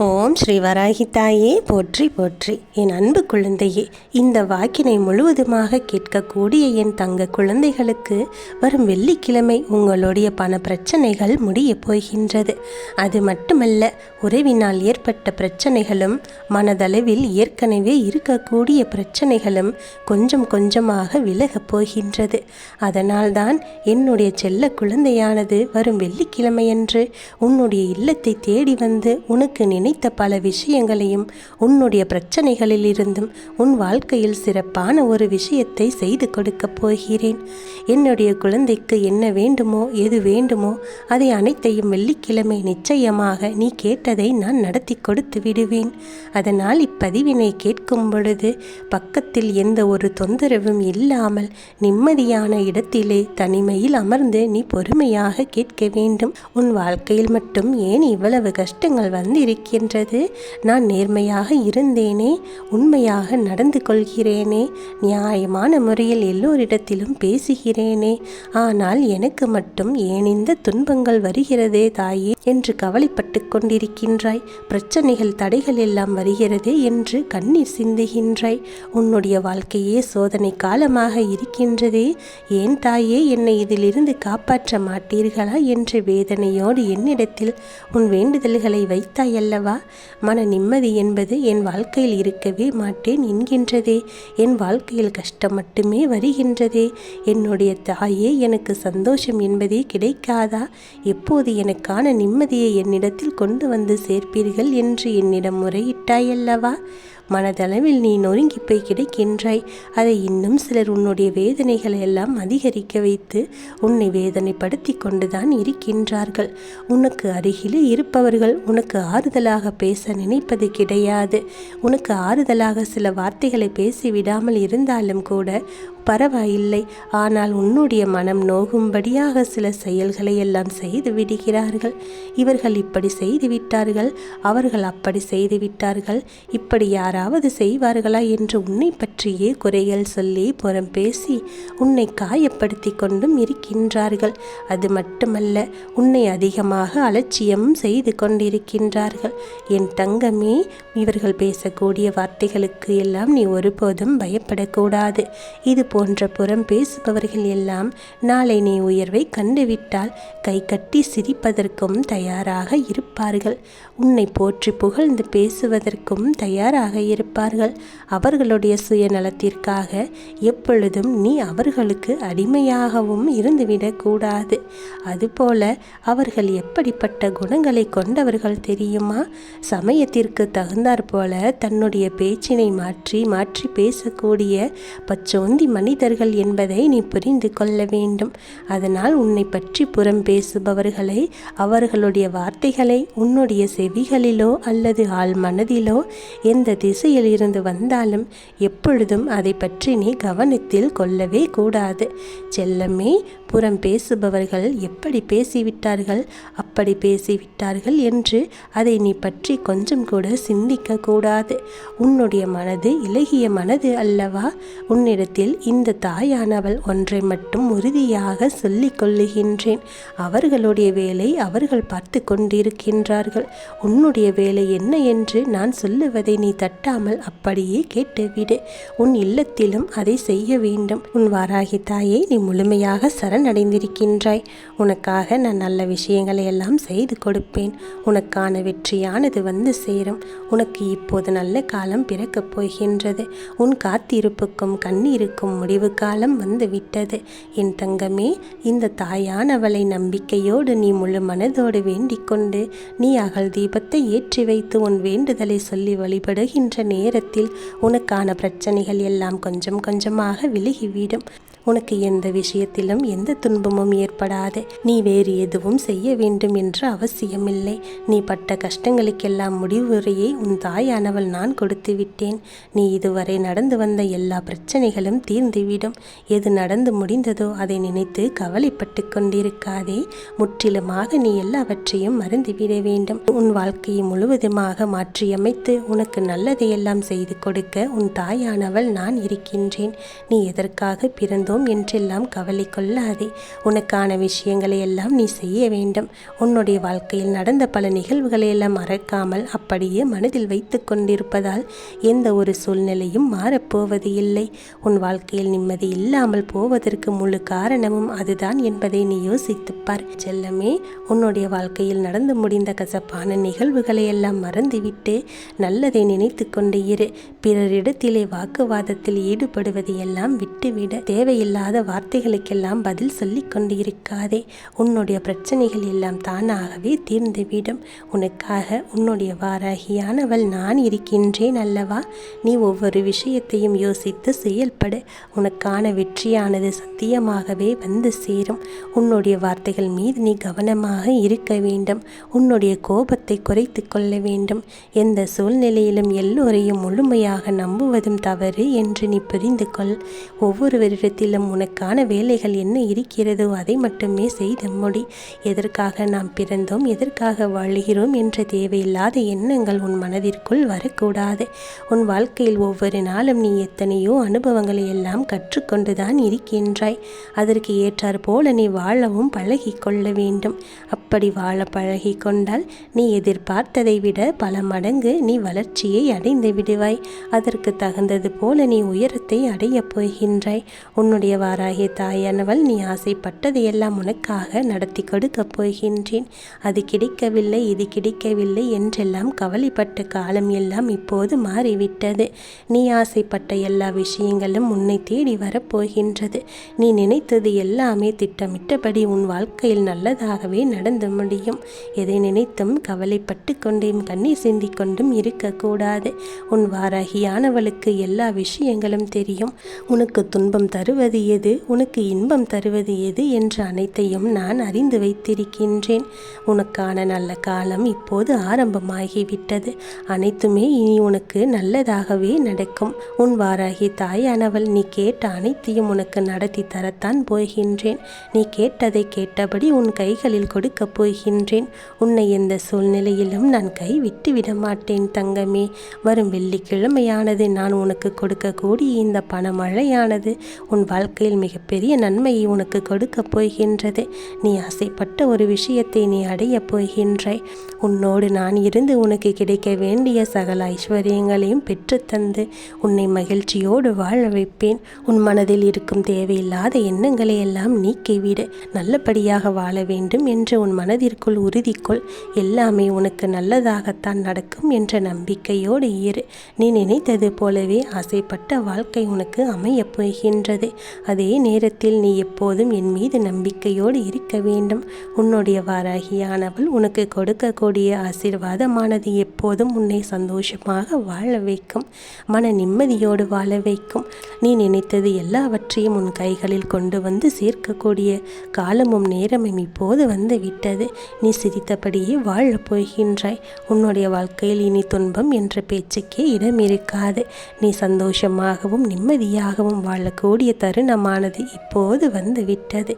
ஓம் ஸ்ரீ வராகி தாயே போற்றி போற்றி. என் அன்பு குழந்தையே, இந்த வாக்கினை முழுவதுமாக கேட்கக்கூடிய என் தங்க குழந்தைகளுக்கு வரும் வெள்ளிக்கிழமை உங்களுடைய பண பிரச்சனைகள் முடிய போகின்றது. அது மட்டுமல்ல, உறவினால் ஏற்பட்ட பிரச்சனைகளும் மனதளவில் ஏற்கனவே இருக்கக்கூடிய பிரச்சனைகளும் கொஞ்சம் கொஞ்சமாக விலகப் போகின்றது. அதனால்தான் என்னுடைய செல்ல குழந்தையானது வரும் வெள்ளிக்கிழமையன்று உன்னுடைய இல்லத்தை தேடி வந்து உனக்கு நினைத்த பல விஷயங்களையும் உன்னுடைய பிரச்சனைகளிலிருந்தும் உன் வாழ்க்கையில் சிறப்பான ஒரு விஷயத்தை செய்து கொடுக்கப் போகிறேன். என்னுடைய குழந்தைக்கு என்ன வேண்டுமோ எது வேண்டுமோ அதை அனைத்தையும் வெள்ளிக்கிழமை நிச்சயமாக நீ கேட்டதை நான் நடத்தி கொடுத்து விடுவேன். அதனால் இப்பதிவினை கேட்கும் பொழுது பக்கத்தில் எந்த ஒரு தொந்தரவும் இல்லாமல் நிம்மதியான இடத்திலே தனிமையில் அமர்ந்து நீ பொறுமையாக கேட்க வேண்டும். உன் வாழ்க்கையில் மட்டும் ஏன் இவ்வளவு கஷ்டங்கள் வந்திருக்கின்றது? நான் நேர்மையாக இருந்தேனே, உண்மையாக நடந்து கொள்கிறேனே, நியாயமான முறையில் எல்லோரிடத்திலும் பேசுகிறேனே, ஆனால் எனக்கு மட்டும் ஏன் இந்த துன்பங்கள் வருகிறதே தாயே என்று கவலைப்பட்டு கொண்டிருக்கின்றாய். பிரச்சனைகள் தடைகள் எல்லாம் வருகிறதே என்று கண்ணீர் சிந்துகின்றாய். உன்னுடைய வாழ்க்கையே சோதனை காலமாக இருக்கின்றதே, ஏன் தாயே என்னை இதிலிருந்து காப்பாற்ற மாட்டீர்களா என்ற வேதனையோடு என்னிடத்தில் உன் வேண்டுதல்களை வைத்தாய் அல்லவா? மன நிம்மதி என்பது என் வாழ்க்கையில் இருக்கவே மாட்டேன் என்கின்றதே, என் வாழ்க்கையில் கஷ்டம் மட்டுமே வருகின்றதே, என்னுடைய தாயே எனக்கு சந்தோஷம் என்பதே கிடைக்காதா? எப்போது எனக்கான நிம்மதியை என்னிடத்தில் கொண்டு வந்து சேர்ப்பீர்கள் என்று என்னிடம் முறையிட்டாயல்லவா? மனதளவில் நீ நொறுங்கி போய் கிடைக்கின்றாய். அதை இன்னும் சிலர் உன்னுடைய வேதனைகளை எல்லாம் அதிகரிக்க வைத்து உன்னை வேதனைப்படுத்தி கொண்டுதான் இருக்கின்றார்கள். உனக்கு அருகிலே இருப்பவர்கள் உனக்கு ஆறுதலாக பேச நினைப்பது கிடையாது. உனக்கு ஆறுதலாக சில வார்த்தைகளை பேசிவிடாமல் இருந்தாலும் கூட பரவாயில்லை, ஆனால் உன்னுடைய மனம் நோகும்படியாக சில செயல்களை எல்லாம் செய்து விடுகிறார்கள். இவர்கள் இப்படி செய்து விட்டார்கள், அவர்கள் அப்படி செய்து விட்டார்கள், இப்படி யாராவது செய்வார்களா என்று உன்னை பற்றியே குறைகள் சொல்லி புறம் பேசி உன்னை காயப்படுத்தி கொண்டும் இருக்கின்றார்கள். அது மட்டுமல்ல, உன்னை அதிகமாக அலட்சியம் செய்து கொண்டிருக்கின்றார்கள். என் தங்கமே, இவர்கள் பேசக்கூடிய வார்த்தைகளுக்கு எல்லாம் நீ ஒருபோதும் பயப்படக்கூடாது. இது போன்ற புறம் பேசுபவர்கள் எல்லாம் நாளை நீ உயர்வை கண்டுவிட்டால் கை கட்டி சிரிப்பதற்கும் தயாராக இருப்பார்கள். உன்னை போற்றி புகழ்ந்து பேசுவதற்கும் தயாராக இருப்பார்கள். அவர்களுடைய சுயநலத்திற்காக எப்பொழுதும் நீ அவர்களுக்கு அடிமையாகவும் இருந்துவிடக்கூடாது. அதுபோல அவர்கள் எப்படிப்பட்ட குணங்களை கொண்டவர்கள் தெரியுமா? சமயத்திற்கு தகுந்தாற் போல தன்னுடைய பேச்சினை மாற்றி மாற்றி பேசக்கூடிய பச்சோந்தி மனிதர்கள் என்பதை நீ புரிந்து கொள்ள வேண்டும். அதனால் உன்னை பற்றி புறம் பேசுபவர்களை, அவர்களுடைய வார்த்தைகளை உன்னுடைய செவிகளிலோ அல்லது ஆள் மனதிலோ எந்த திசையில் இருந்து வந்தாலும் எப்பொழுதும் அதை பற்றி நீ கவனத்தில் கொள்ளவே கூடாது. செல்லமே, புறம் பேசுபவர்கள் எப்படி பேசிவிட்டார்கள், அப்படி பேசிவிட்டார்கள் என்று அதை நீ பற்றி கொஞ்சம் கூட சிந்திக்க கூடாது. உன்னுடைய மனது இலகிய மனது அல்லவா? உன்னிடத்தில் இந்த தாயானவள் ஒன்றை மட்டும் உறுதியாக சொல்லிக் கொள்ளுகின்றேன். அவர்களுடைய வேலை அவர்கள் பார்த்து கொண்டிருக்கின்றார்கள். உன்னுடைய வேலை என்ன என்று நான் சொல்லுவதை நீ தட்டாமல் அப்படியே கேட்டுவிடு. உன் இல்லத்திலும் அதை செய்ய வேண்டும். உன் வாராகி தாயை நீ முழுமையாக சரணடைந்திருக்கின்றாய். உனக்காக நான் நல்ல விஷயங்களை எல்லாம் செய்து கொடுப்பேன். உனக்கான வெற்றியானது வந்து சேரும். உனக்கு இப்போது நல்ல காலம் பிறக்கப் போகின்றது. உன் காத்திருப்புக்கும் கண்ணீருக்கும் முடிவு காலம் வந்து விட்டது. என் தங்கமே, இந்த தாயானவளை நம்பிக்கையோடு நீ முழு மனதோடு வேண்டிக் கொண்டு நீ அகல் தீபத்தை ஏற்றி வைத்து உன் வேண்டுதலை சொல்லி வழிபடுகின்ற நேரத்தில் உனக்கான பிரச்சனைகள் எல்லாம் கொஞ்சம் கொஞ்சமாக விலகிவிடும். உனக்கு எந்த விஷயத்திலும் எந்த துன்பமும் ஏற்படாது. நீ வேறு எதுவும் செய்ய வேண்டும் என்ற அவசியமில்லை. நீ பட்ட கஷ்டங்களுக்கெல்லாம் முடிவுரையை உன் தாயானவள் நான் கொடுத்து விட்டேன். நீ இதுவரை நடந்து வந்த எல்லா பிரச்சனைகளும் தீர்ந்துவிடும். எது நடந்து முடிந்ததோ அதை நினைத்து கவலைப்பட்டு கொண்டிருக்காதே. முற்றிலுமாக நீ எல்லாவற்றையும் மறந்துவிட வேண்டும். உன் வாழ்க்கையை முழுவதுமாக மாற்றியமைத்து உனக்கு நல்லதையெல்லாம் செய்து கொடுக்க உன் தாயானவள் நான் இருக்கின்றேன். நீ எதற்காக பிறந்தோ பிறந்தோம் என்றெல்லாம் கவலை கொள்ளாதே. உனக்கான விஷயங்களை எல்லாம் நீ செய்ய வேண்டும். உன்னுடைய வாழ்க்கையில் நடந்த பல நிகழ்வுகளை எல்லாம் மறக்காமல் அப்படியே மனதில் வைத்து கொண்டிருப்பதால் எந்த ஒரு சூழ்நிலையும் மாறப்போவது இல்லை. உன் வாழ்க்கையில் நிம்மதி இல்லாமல் போவதற்கு முழு காரணமும் அதுதான் என்பதை நீ யோசித்துப்பார். செல்லமே, உன்னுடைய வாழ்க்கையில் நடந்து முடிந்த கசப்பான நிகழ்வுகளை எல்லாம் மறந்துவிட்டு நல்லதை நினைத்து கொண்டு இரு. பிறரிடத்திலே வாக்குவாதத்தில் ஈடுபடுவதை எல்லாம் விட்டுவிட. தேவையில்லாத வார்த்தைகளுக்கெல்லாம் பதில் சொல்லிக் கொண்டு இருக்காதே. உன்னுடைய பிரச்சனைகள் எல்லாம் தானாகவே தீர்ந்துவிடும். உனக்காக உன்னுடைய வாராகியானவள் நான் இருக்கின்றேன் அல்லவா? நீ ஒவ்வொரு விஷயத்தையும் யோசித்து செயல்படு. உனக்கான வெற்றியானது சத்தியமாகவே வந்து சேரும். உன்னுடைய வார்த்தைகள் மீது நீ கவனமாக இருக்க வேண்டும். உன்னுடைய கோபத்தை குறைத்து கொள்ள வேண்டும். எந்த சூழ்நிலையிலும் எல்லோரையும் முழுமையாக நம்புவதும் தவறு என்று நீ புரிந்து கொள். ஒவ்வொருவரிடத்திலும் உனக்கான வேலைகள் என்ன இருக்கிறதோ அதை மட்டுமே செய்து முடி. எதற்காக நாம் பிறந்தோம், எதற்காக வாழ்கிறோம் என்ற தேவையில்லாத எண்ணங்கள் உன் மனதிற்குள் வரக்கூடாது. உன் வாழ்க்கையில் ஒவ்வொரு நாளும் நீ எத்தனையோ அனுபவங்களை எல்லாம் கற்றுக்கொண்டுதான் இருக்கின்றாய். அதற்கு ஏற்றாற் போல நீ வாழவும் பழகி கொள்ள வேண்டும். அப்படி வாழ பழகி கொண்டால் நீ எதிர்பார்த்ததை விட பல மடங்கு நீ வளர்ச்சியை அடைந்து விடுவாய். அதற்கு தகுந்தது போல நீ உயரத்தை அடையப் போகின்றாய். உன்னுடைய வாராகிய தாயானவள் நீ ஆசைப்பட்டதையெல்லாம் உனக்காக நடத்தி கொடுக்கப் போகின்றேன். அது கிடைக்கவில்லை, இது கிடைக்கவில்லை என்றெல்லாம் கவலைப்பட்ட காலம் எல்லாம் இப்போது மாறிவிட்டது. நீ ஆசைப்பட்ட எல்லா விஷயங்களும் உன்னை தேடி வரப்போகின்றது. நீ நினைத்தது எல்லாமே திட்டமிட்டபடி உன் வாழ்க்கையில் நல்லதாகவே நடந்து முடியும். எதை நினைத்தும் கவலைப்பட்டு கொண்டும் கண்ணீர் சிந்திக் கொண்டும் இருக்கக்கூடாது. உன் வாராகியானவளுக்கு எல்லா விஷயங்களும் தெரியும். உனக்கு துன்பம் தருவது எது, உனக்கு இன்பம் தருவது எது என்று அனைத்தையும் நான் அறிந்து வைத்திருக்கின்றேன். உனக்கான நல்ல காலம் இப்போது ஆரம்பமாகிவிட்டது. அனைத்துமே இனி உனக்கு நல்லதாகவே நடக்கும். உன் வாராகி தாயானவள் நீ கேட்ட அனைத்தையும் உனக்கு நடத்தி தரத்தான் போகின்றேன். நீ கேட்டதை கேட்டபடி உன் கைகளில் கொடுக்கப் போகின்றேன். உன்னை எந்த சூழ்நிலையிலும் நான் கைவிட்டு விட மாட்டேன் தங்கமே. வரும் வெள்ளிக்கிழமையானது நான் உனக்கு கொடுக்கக்கூடிய இந்த பணமழையானது உன் வாழ்க்கையில் மிகப்பெரிய நன்மையை உனக்கு கொடுக்கப் போகின்றது. நீ ஆசைப்பட்ட ஒரு விஷயத்தை நீ அடையப் போகின்றாய். உன்னோடு நான் இருந்து உனக்கு கிடைக்க வேண்டிய சகல ஐஸ்வர்யங்களையும் பெற்றுத்தந்து உன்னை மகிழ்ச்சியோடு வாழ வைப்பேன். உன் மனதில் இருக்கும் தேவையில்லாத எண்ணங்களை எல்லாம் நீக்கிவிடு. நல்லபடியாக வாழ வேண்டும் என்று உன் மனதிற்குள் உறுதிக்கொள். எல்லாமே உனக்கு நல்லதாகத்தான் நடக்கும் என்ற நம்பிக்கையோடு இரு. நீ நினைத்தது போலவே ஆசைப்பட்ட வாழ்க்கை உனக்கு அமையப் போகின்றது. அதே நேரத்தில் நீ எப்போதும் என் மீது நம்பிக்கையோடு இருக்க வேண்டும். உன்னுடைய வாராகியானவள் உனக்கு கொடுக்கக்கூடிய ஆசீர்வாதமானது எப்போதும் உன்னை சந்தோஷமாக வாழ வைக்கும். மன நிம்மதியோடு வாழ வைக்கும். நீ நினைத்தது எல்லாவற்றையும் உன் கைகளில் கொண்டு வந்து சேர்க்கக்கூடிய காலமும் நேரமும் இப்போது வந்து விட்டது. நீ சிரித்தபடியே வாழப் போகின்றாய். உன்னுடைய வாழ்க்கையில் இனி துன்பம் என்ற பேச்சுக்கே இடம் இருக்காது. நீ சந்தோஷமாகவும் நிம்மதியாகவும் வாழக்கூடிய தருணமானது இப்போது வந்து விட்டது.